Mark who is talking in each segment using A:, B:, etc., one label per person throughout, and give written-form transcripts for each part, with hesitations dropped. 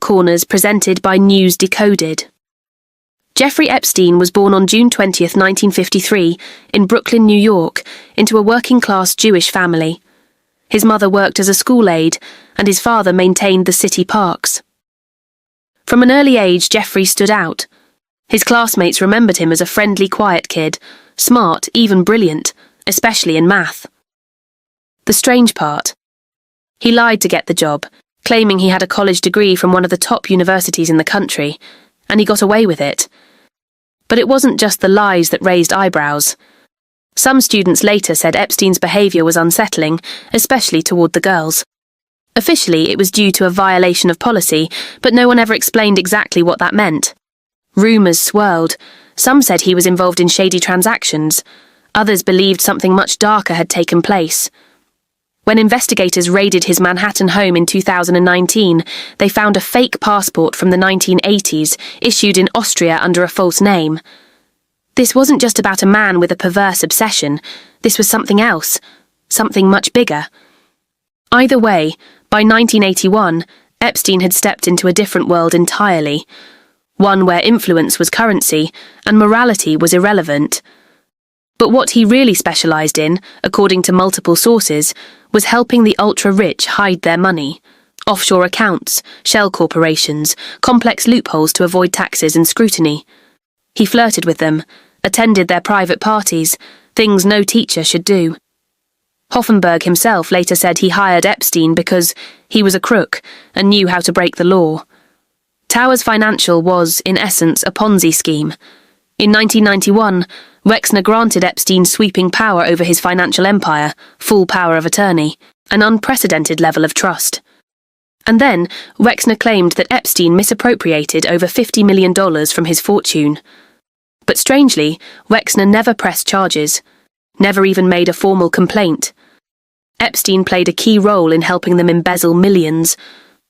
A: Corners presented by NewsDecoded. Jeffrey Epstein was born on June 20th, 1953, in Brooklyn, New York, into a working-class Jewish family. His mother worked as a school aide, and his father maintained the city parks. From an early age, Jeffrey stood out. His classmates remembered him as a friendly, quiet kid, smart, even brilliant, especially in math. The strange part: he lied to get the job, claiming he had a college degree from one of the top universities in the country, and he got away with it. But it wasn't just the lies that raised eyebrows. Some students later said Epstein's behaviour was unsettling, especially toward the girls. Officially, it was due to a violation of policy, but no one ever explained exactly what that meant. Rumours swirled. Some said he was involved in shady transactions. Others believed something much darker had taken place. When investigators raided his Manhattan home in 2019, they found a fake passport from the 1980s, issued in Austria under a false name. This wasn't just about a man with a perverse obsession. This was something else, something much bigger. Either way, by 1981, Epstein had stepped into a different world entirely, one where influence was currency and morality was irrelevant. But what he really specialised in, according to multiple sources, was helping the ultra-rich hide their money. Offshore accounts, shell corporations, complex loopholes to avoid taxes and scrutiny. He flirted with them, attended their private parties, things no teacher should do. Hoffenberg himself later said he hired Epstein because he was a crook and knew how to break the law. Towers Financial was, in essence, a Ponzi scheme. In 1991, Wexner granted Epstein sweeping power over his financial empire, full power of attorney, an unprecedented level of trust. And then, Wexner claimed that Epstein misappropriated over $50 million from his fortune. But strangely, Wexner never pressed charges, never even made a formal complaint. Epstein played a key role in helping them embezzle millions.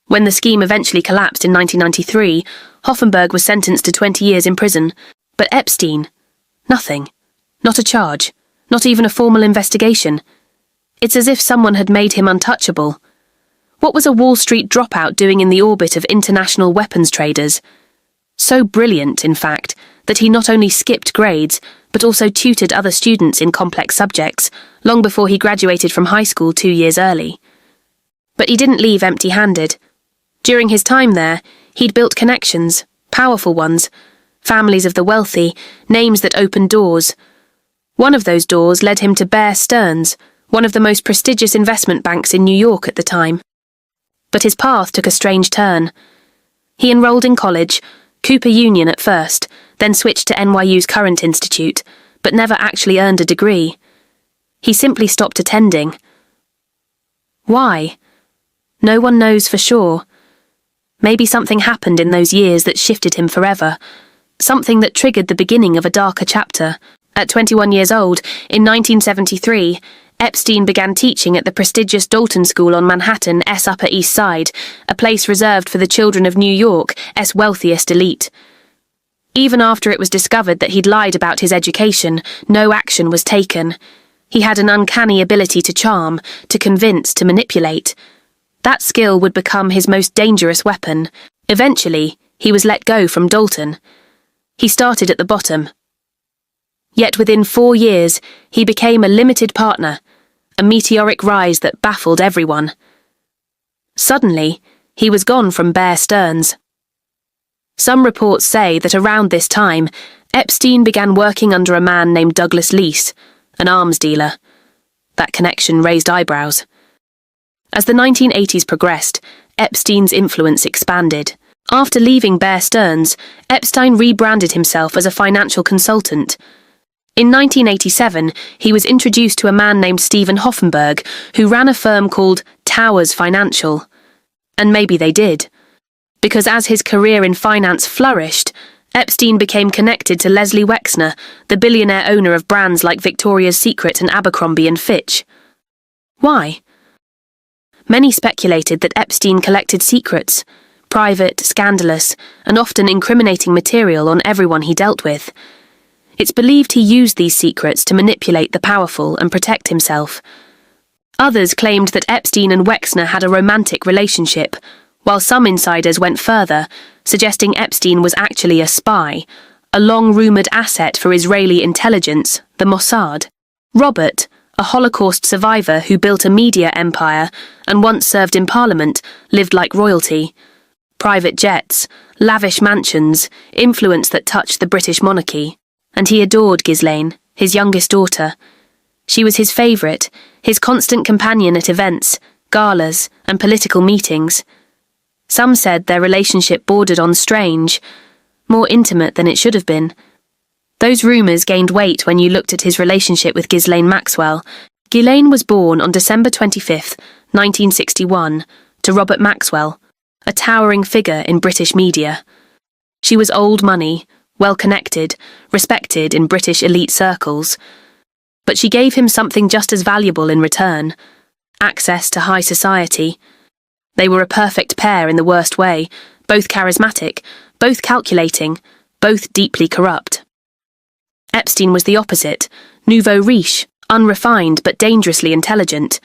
A: When the scheme eventually collapsed in 1993, Hoffenberg was sentenced to 20 years in prison, but Epstein, nothing. Not a charge. Not even a formal investigation. It's as if someone had made him untouchable. What was a Wall Street dropout doing in the orbit of international weapons traders? So brilliant, in fact, that he not only skipped grades, but also tutored other students in complex subjects, long before he graduated from high school 2 years early. But he didn't leave empty-handed. During his time there, he'd built connections, powerful ones, families of the wealthy, names that opened doors. One of those doors led him to Bear Stearns, one of the most prestigious investment banks in New York at the time. But his path took a strange turn. He enrolled in college, Cooper Union at first, then switched to NYU's Current Institute, but never actually earned a degree. He simply stopped attending. Why? No one knows for sure. Maybe something happened in those years that shifted him forever. Something that triggered the beginning of a darker chapter. At 21 years old, in 1973, Epstein began teaching at the prestigious Dalton School on Manhattan's Upper East Side, a place reserved for the children of New York's wealthiest elite. Even after it was discovered that he'd lied about his education, no action was taken. He had an uncanny ability to charm, to convince, to manipulate. That skill would become his most dangerous weapon. Eventually, he was let go from Dalton. He started at the bottom. Yet within 4 years, he became a limited partner, a meteoric rise that baffled everyone. Suddenly, he was gone from Bear Stearns. Some reports say that around this time, Epstein began working under a man named Douglas Lease, an arms dealer. That connection raised eyebrows. As the 1980s progressed, Epstein's influence expanded. After leaving Bear Stearns, Epstein rebranded himself as a financial consultant. In 1987, he was introduced to a man named Stephen Hoffenberg, who ran a firm called Towers Financial. And maybe they did. Because as his career in finance flourished, Epstein became connected to Leslie Wexner, the billionaire owner of brands like Victoria's Secret and Abercrombie & Fitch. Why? Many speculated that Epstein collected secrets, private, scandalous, and often incriminating material on everyone he dealt with. It's believed he used these secrets to manipulate the powerful and protect himself. Others claimed that Epstein and Wexner had a romantic relationship, while some insiders went further, suggesting Epstein was actually a spy, a long-rumoured asset for Israeli intelligence, the Mossad. Robert, a Holocaust survivor who built a media empire and once served in Parliament, lived like royalty. Private jets, lavish mansions, influence that touched the British monarchy. And he adored Ghislaine, his youngest daughter. She was his favourite, his constant companion at events, galas, and political meetings. Some said their relationship bordered on strange, more intimate than it should have been. Those rumours gained weight when you looked at his relationship with Ghislaine Maxwell. Ghislaine was born on December 25, 1961, to Robert Maxwell, a towering figure in British media. She was old money, well-connected, respected in British elite circles. But she gave him something just as valuable in return: access to high society. They were a perfect pair in the worst way, both charismatic, both calculating, both deeply corrupt. Epstein was the opposite, nouveau riche, unrefined but dangerously intelligent.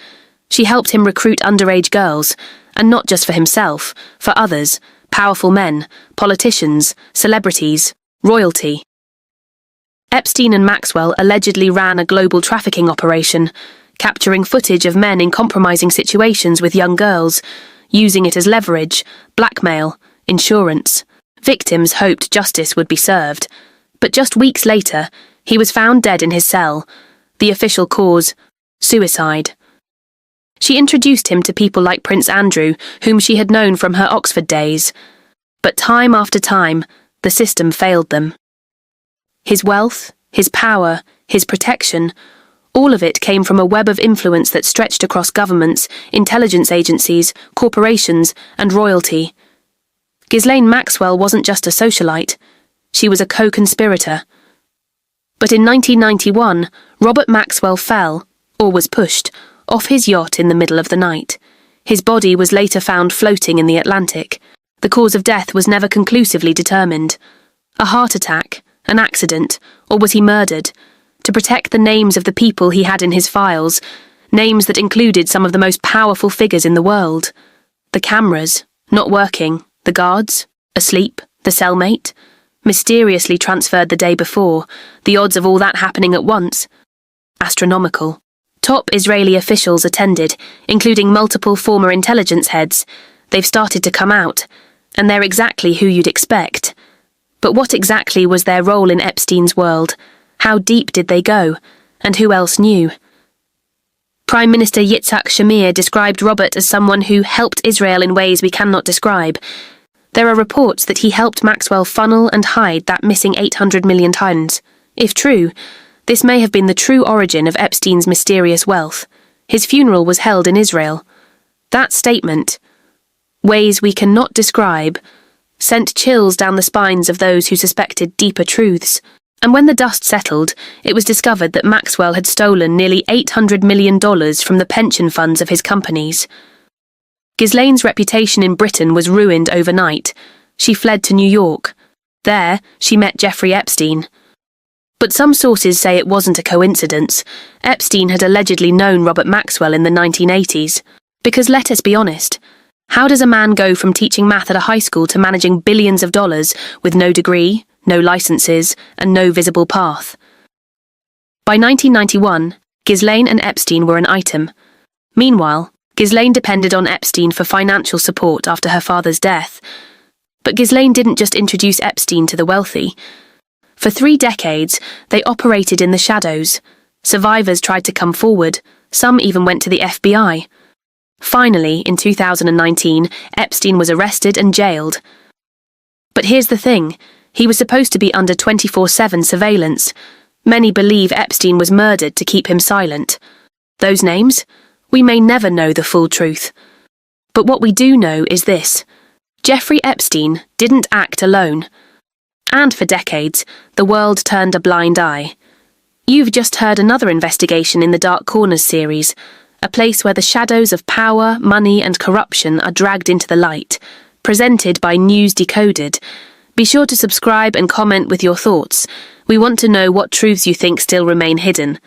A: She helped him recruit underage girls, and not just for himself, for others, powerful men, politicians, celebrities, royalty. Epstein and Maxwell allegedly ran a global trafficking operation, capturing footage of men in compromising situations with young girls, using it as leverage, blackmail, insurance. Victims hoped justice would be served, but just weeks later, he was found dead in his cell. The official cause: suicide. She introduced him to people like Prince Andrew, whom she had known from her Oxford days. But time after time, the system failed them. His wealth, his power, his protection, all of it came from a web of influence that stretched across governments, intelligence agencies, corporations, and royalty. Ghislaine Maxwell wasn't just a socialite, she was a co-conspirator. But in 1991, Robert Maxwell fell, or was pushed, off his yacht in the middle of the night. His body was later found floating in the Atlantic. The cause of death was never conclusively determined. A heart attack, an accident, or was he murdered? To protect the names of the people he had in his files, names that included some of the most powerful figures in the world. The cameras, not working, the guards, asleep, the cellmate, mysteriously transferred the day before, the odds of all that happening at once. Astronomical. Top Israeli officials attended, including multiple former intelligence heads. They've started to come out, and they're exactly who you'd expect. But what exactly was their role in Epstein's world? How deep did they go? And who else knew? Prime Minister Yitzhak Shamir described Robert as someone who helped Israel in ways we cannot describe. There are reports that he helped Maxwell funnel and hide that missing £800 million. If true, this may have been the true origin of Epstein's mysterious wealth. His funeral was held in Israel. That statement, ways we cannot describe, sent chills down the spines of those who suspected deeper truths. And when the dust settled, it was discovered that Maxwell had stolen nearly $800 million from the pension funds of his companies. Ghislaine's reputation in Britain was ruined overnight. She fled to New York. There, she met Jeffrey Epstein. But some sources say it wasn't a coincidence. Epstein had allegedly known Robert Maxwell in the 1980s. Because let us be honest, how does a man go from teaching math at a high school to managing billions of dollars with no degree, no licenses, and no visible path? By 1991, Ghislaine and Epstein were an item. Meanwhile, Ghislaine depended on Epstein for financial support after her father's death. But Ghislaine didn't just introduce Epstein to the wealthy. For 3 decades, they operated in the shadows. Survivors tried to come forward. Some even went to the FBI. Finally, in 2019, Epstein was arrested and jailed. But here's the thing. He was supposed to be under 24/7 surveillance. Many believe Epstein was murdered to keep him silent. Those names? We may never know the full truth. But what we do know is this: Jeffrey Epstein didn't act alone. And for decades, the world turned a blind eye. You've just heard another investigation in the Dark Corners series, a place where the shadows of power, money, and corruption are dragged into the light, presented by NewsDecoded. Be sure to subscribe and comment with your thoughts. We want to know what truths you think still remain hidden.